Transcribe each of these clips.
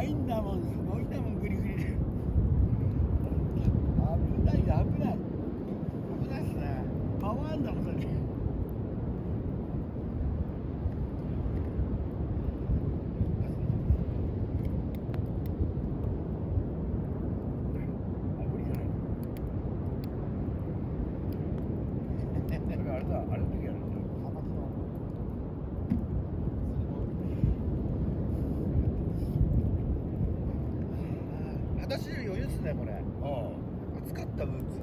ごいんだもん、すごいんだもん、グリグリで。危ない、危ない。危ないっすね。パワーあんだもん、それ。あれだ、あれの時やるんだ。私余裕っすねこれ。暑かったブーツ。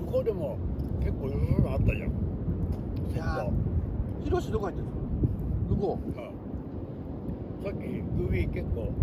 向こうでも結構良さそうなのあったじゃん。いやー、ヒロシどこ入ってるんですか。向こう。さっきグビー結構